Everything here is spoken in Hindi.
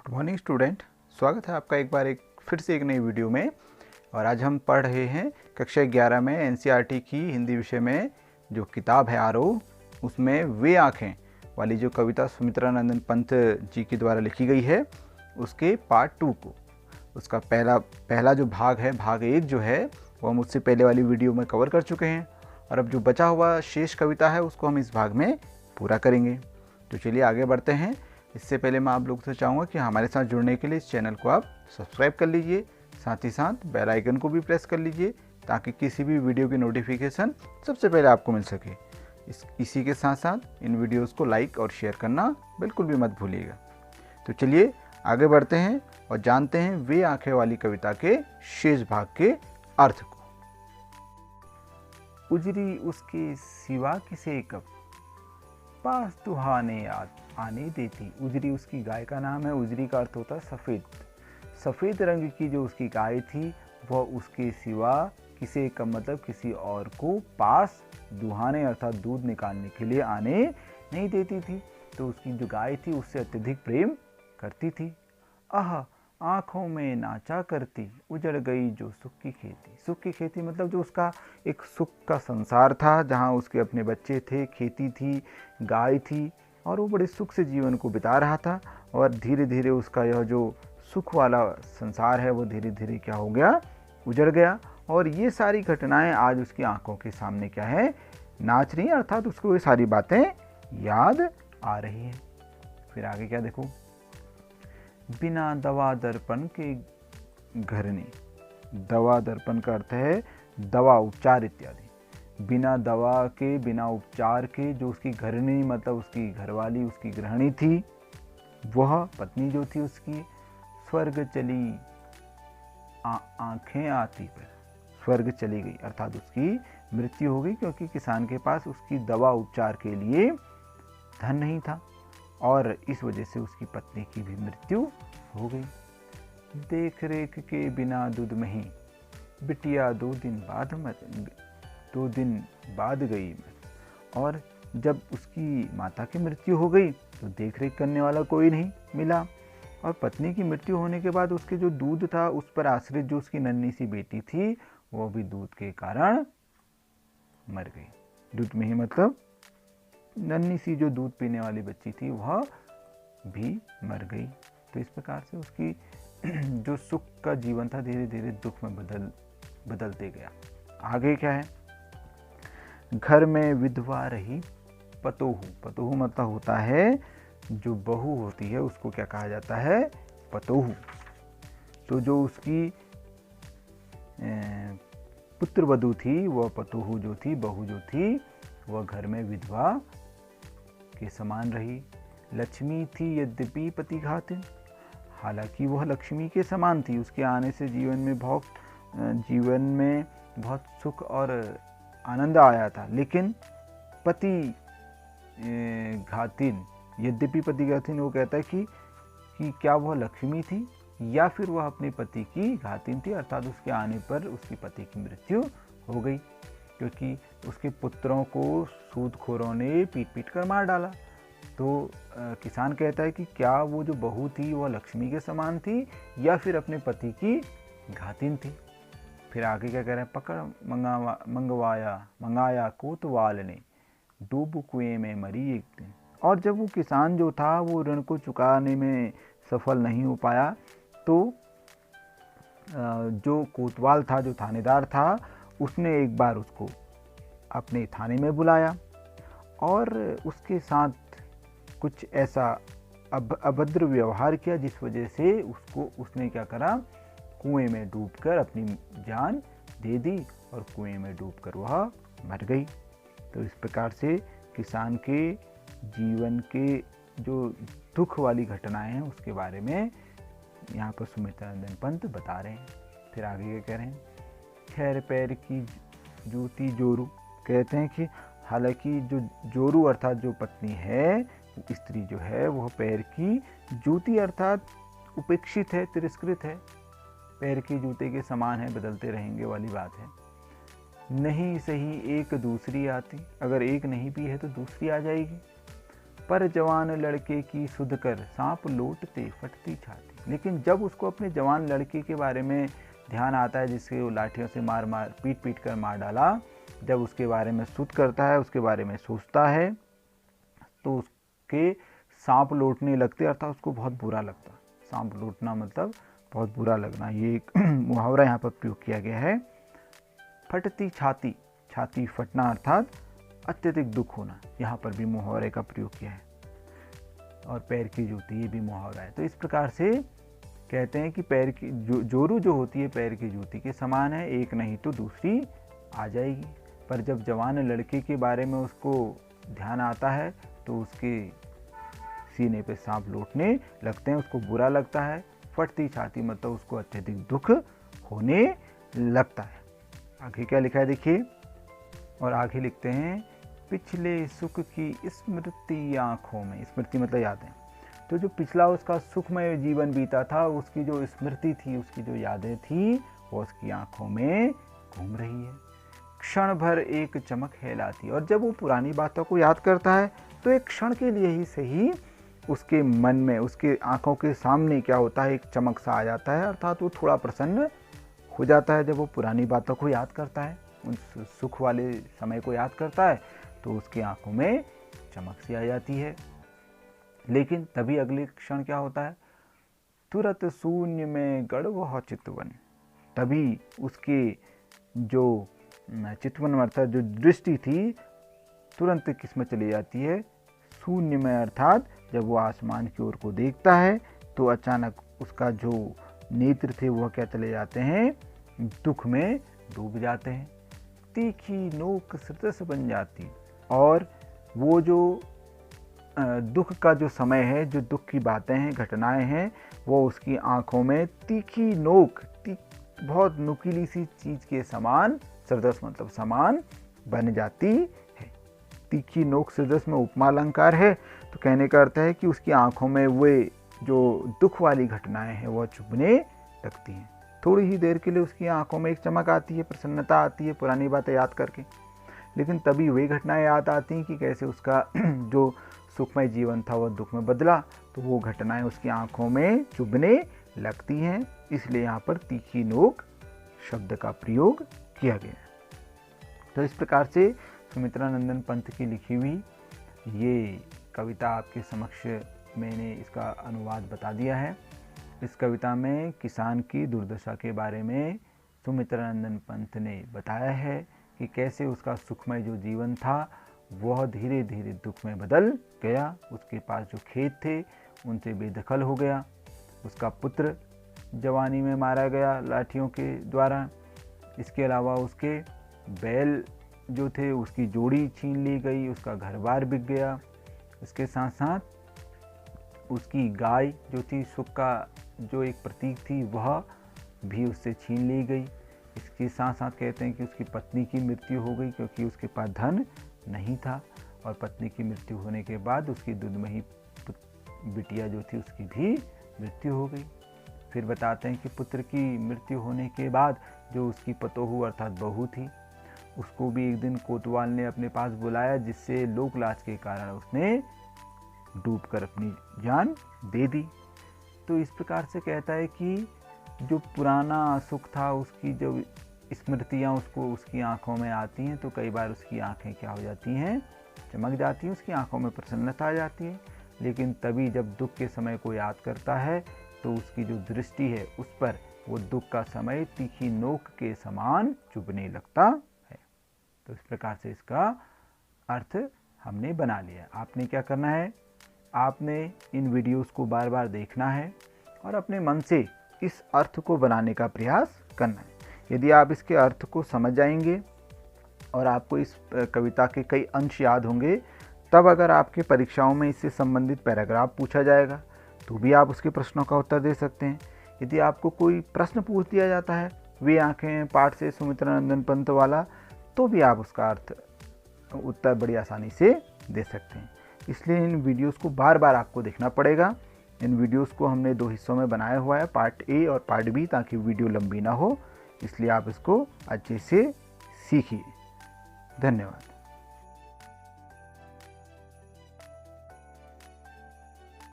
गुड मॉर्निंग स्टूडेंट, स्वागत है आपका एक फिर से एक नई वीडियो में। और आज हम पढ़ रहे हैं कक्षा 11 में एनसीईआरटी की हिंदी विषय में जो किताब है आरोह, उसमें वे आँखें वाली जो कविता सुमित्रा नंदन पंत जी के द्वारा लिखी गई है, उसके पार्ट 2 को, उसका पहला जो भाग है, भाग 1 जो है वो हम उससे पहले वाली वीडियो में कवर कर चुके हैं। और अब जो बचा हुआ शेष कविता है उसको हम इस भाग में पूरा करेंगे। तो चलिए आगे बढ़ते हैं। इससे पहले मैं आप लोगों से चाहूँगा कि हमारे साथ जुड़ने के लिए इस चैनल को आप सब्सक्राइब कर लीजिए, साथ ही साथ बेल आइकन को भी प्रेस कर लीजिए ताकि किसी भी वीडियो की नोटिफिकेशन सबसे पहले आपको मिल सके। इसी के साथ साथ इन वीडियोस को लाइक और शेयर करना बिल्कुल भी मत भूलिएगा। तो चलिए आगे बढ़ते हैं और जानते हैं वे आंखें वाली कविता के शेष भाग के अर्थ को। उजरी उसके सिवा किसे कब पास दुहाने आने देती। उजरी उसकी गाय का नाम है। उजरी का अर्थ होता है सफ़ेद। सफ़ेद रंग की जो उसकी गाय थी वह उसके सिवा किसी का मतलब किसी और को पास दुहाने अर्थात दूध निकालने के लिए आने नहीं देती थी। तो उसकी जो गाय थी उससे अत्यधिक प्रेम करती थी। आह आँखों में नाचा करती उजड़ गई जो सुख की खेती। सुख की खेती मतलब जो उसका एक सुख का संसार था, जहाँ उसके अपने बच्चे थे, खेती थी, गाय थी, और वो बड़े सुख से जीवन को बिता रहा था। और धीरे धीरे उसका यह जो सुख वाला संसार है वो धीरे धीरे क्या हो गया, उजड़ गया। और ये सारी घटनाएं आज उसकी आंखों के सामने क्या है, नाच रही हैं, अर्थात उसको ये सारी बातें याद आ रही हैं। फिर आगे क्या देखो, बिना दवा दर्पण के घरने। दवा दर्पण का अर्थ है दवा, उपचार इत्यादि। बिना दवा के, बिना उपचार के जो उसकी घरनी मतलब उसकी घरवाली, उसकी गृहिणी थी, वह पत्नी जो थी उसकी स्वर्ग चली आंखें आती पर। स्वर्ग चली गई अर्थात उसकी मृत्यु हो गई, क्योंकि किसान के पास उसकी दवा उपचार के लिए धन नहीं था और इस वजह से उसकी पत्नी की भी मृत्यु हो गई। देख रेख के बिना दूध में ही बिटिया 2 दिन बाद गई। और जब उसकी माता की मृत्यु हो गई तो देख रेख करने वाला कोई नहीं मिला, और पत्नी की मृत्यु होने के बाद उसके जो दूध था उस पर आश्रित जो उसकी नन्ही सी बेटी थी वो भी दूध के कारण मर गई। दूध में ही मतलब नन्ही सी जो दूध पीने वाली बच्ची थी वह भी मर गई। तो इस प्रकार से उसकी जो सुख का जीवन था धीरे धीरे दुख में बदलते गया। आगे क्या है, घर में विधवा रही पतोहू। पतोहू मतलब होता है जो बहू होती है उसको क्या कहा जाता है, पतोहू। तो जो उसकी पुत्र वधू थी वह पतोहू जो थी, बहू जो थी, वह घर में विधवा के समान रही। लक्ष्मी थी यद्यपि पति घातिन। हालांकि वह लक्ष्मी के समान थी, उसके आने से जीवन में बहुत सुख और आनंद आया था, लेकिन पति घातिन, यद्यपि पति घातिन, वो कहता है कि क्या वह लक्ष्मी थी या फिर वह अपने पति की घातिन थी, अर्थात उसके आने पर उसके पति की मृत्यु हो गई, क्योंकि उसके पुत्रों को सूदखोरों ने पीट पीट कर मार डाला। तो किसान कहता है कि क्या वो जो बहू थी वह लक्ष्मी के समान थी या फिर अपने पति की घातिन थी। फिर आगे क्या कह रहे हैं, पकड़ मंगाया कोतवाल ने डूब कुएं में मरी एक दिन। और जब वो किसान जो था वो ऋण को चुकाने में सफल नहीं हो पाया तो जो कोतवाल था, जो थानेदार था, उसने एक बार उसको अपने थाने में बुलाया और उसके साथ कुछ ऐसा अभद्र व्यवहार किया जिस वजह से उसने क्या करा, कुएं में डूबकर अपनी जान दे दी और कुएं में डूबकर वह मर गई। तो इस प्रकार से किसान के जीवन के जो दुख वाली घटनाएं हैं उसके बारे में यहाँ पर सुमित्रा नंदन पंत बता रहे हैं। फिर आगे क्या कह रहे हैं, खैर पैर की जूती जोरू। कहते हैं कि हालांकि जो जोरू अर्थात जो पत्नी है, स्त्री जो है, वह पैर की जूती अर्थात उपेक्षित है, तिरस्कृत है, पैर के जूते के समान है, बदलते रहेंगे वाली बात है। नहीं सही एक दूसरी आती, अगर एक नहीं भी है तो दूसरी आ जाएगी। पर जवान लड़के की सुध कर सांप लौटते फटती छाती। लेकिन जब उसको अपने जवान लड़के के बारे में ध्यान आता है जिसके वो लाठियों से मार मार पीट पीट कर मार डाला, जब उसके बारे में सुध करता है, उसके बारे में सोचता है, तो उसके सांप लौटने लगते, अर्थात उसको बहुत बुरा लगता। सांप लौटना मतलब बहुत बुरा लगना, ये एक मुहावरा यहाँ पर प्रयोग किया गया है। फटती छाती, छाती फटना अर्थात अत्यधिक दुख होना, यहाँ पर भी मुहावरे का प्रयोग किया है। और पैर की जूती, ये भी मुहावरा है। तो इस प्रकार से कहते हैं कि पैर की जोरू जो होती है पैर की जूती के समान है, एक नहीं तो दूसरी आ जाएगी। पर जब जवान लड़के के बारे में उसको ध्यान आता है तो उसके सीने पे सांप लौटने लगते हैं, उसको बुरा लगता है। फटती छाती मतलब उसको अत्यधिक दुख होने लगता है। आगे क्या लिखा है देखिए, और आगे लिखते हैं पिछले सुख की स्मृति आँखों में। स्मृति मतलब यादें। तो जो पिछला उसका सुखमय जीवन बीता था, उसकी जो स्मृति थी, उसकी जो यादें थी, वो उसकी आँखों में घूम रही है। क्षण भर एक चमक हेलाती, और जब वो पुरानी बातों को याद करता है तो एक क्षण के लिए ही सही उसके मन में, उसके आँखों के सामने क्या होता है, एक चमक सा आ जाता है, अर्थात वो थोड़ा प्रसन्न हो जाता है। जब वो पुरानी बातों को याद करता है, उस सुख वाले समय को याद करता है, तो उसकी आंखों में चमक सी आ जाती है। लेकिन तभी अगले क्षण क्या होता है, तुरंत शून्य में गड़बड़ चितवन। तभी उसके जो चितवन अर्थात जो दृष्टि थी, तुरंत किस में चली जाती है, शून्य में। अर्थात जब वो आसमान की ओर को देखता है तो अचानक उसका जो नेत्र थे वह क्या चले जाते हैं, दुख में डूब जाते हैं। तीखी नोक सतस बन जाती, और वो जो दुख का जो समय है, जो दुख की बातें हैं, घटनाएं हैं, वो उसकी आंखों में तीखी नोक, बहुत नुकीली सी चीज के समान, सदृश मतलब समान बन जाती है। तीखी नोक सदृश में उपमा अलंकार है, तो कहने का अर्थ है कि उसकी आंखों में वे जो दुख वाली घटनाएं हैं वह चुभने लगती हैं। थोड़ी ही देर के लिए उसकी आंखों में एक चमक आती है, प्रसन्नता आती है पुरानी बातें याद करके। लेकिन तभी वे घटनाएं याद आती हैं कि कैसे उसका जो सुखमय जीवन था वह दुख में बदला, तो वो घटनाएं उसकी आंखों में चुभने लगती हैं। इसलिए यहाँ पर तीखी नोक शब्द का प्रयोग किया गया है। तो इस प्रकार से सुमित्रा नंदन पंत की लिखी हुई ये कविता आपके समक्ष मैंने इसका अनुवाद बता दिया है। इस कविता में किसान की दुर्दशा के बारे में सुमित्रा नंदन पंत ने बताया है कि कैसे उसका सुखमय जो जीवन था वह धीरे धीरे दुख में बदल गया। उसके पास जो खेत थे उनसे बेदखल हो गया, उसका पुत्र जवानी में मारा गया लाठियों के द्वारा। इसके अलावा उसके बैल जो थे उसकी जोड़ी छीन ली गई, उसका घर बार बिक गया। इसके साथ साथ उसकी गाय जो थी, सुख का जो एक प्रतीक थी, वह भी उससे छीन ली गई। इसके साथ साथ कहते हैं कि उसकी पत्नी की मृत्यु हो गई क्योंकि उसके पास धन नहीं था, और पत्नी की मृत्यु होने के बाद उसकी दुधमही बिटिया जो थी उसकी भी मृत्यु हो गई। फिर बताते हैं कि पुत्र की मृत्यु होने के बाद जो उसकी पतोहू अर्थात बहू थी, उसको भी एक दिन कोतवाल ने अपने पास बुलाया, जिससे लोक लाज के कारण उसने डूबकर अपनी जान दे दी। तो इस प्रकार से कहता है कि जो पुराना सुख था उसकी जो स्मृतियाँ उसको उसकी आंखों में आती हैं, तो कई बार उसकी आंखें क्या हो जाती हैं, चमक जाती हैं, उसकी आंखों में प्रसन्नता आ जाती है। लेकिन तभी जब दुख के समय को याद करता है तो उसकी जो दृष्टि है उस पर वो दुख का समय तीखी नोक के समान चुभने लगता है। तो इस प्रकार से इसका अर्थ हमने बना लिया। आपने क्या करना है, आपने इन वीडियोस को बार बार देखना है और अपने मन से इस अर्थ को बनाने का प्रयास करना है। यदि आप इसके अर्थ को समझ जाएंगे और आपको इस कविता के कई अंश याद होंगे, तब अगर आपके परीक्षाओं में इससे संबंधित पैराग्राफ पूछा जाएगा तो भी आप उसके प्रश्नों का उत्तर दे सकते हैं। यदि आपको कोई प्रश्न पूछ दिया जाता है वे आंखें पाठ से सुमित्रा नंदन पंत वाला, तो भी आप उसका अर्थ उत्तर बड़ी आसानी से दे सकते हैं। इसलिए इन वीडियोस को बार बार आपको देखना पड़ेगा। इन वीडियोस को हमने 2 हिस्सों में बनाया हुआ है, पार्ट ए और पार्ट बी, ताकि वीडियो लंबी ना हो। इसलिए आप इसको अच्छे से सीखिए। धन्यवाद।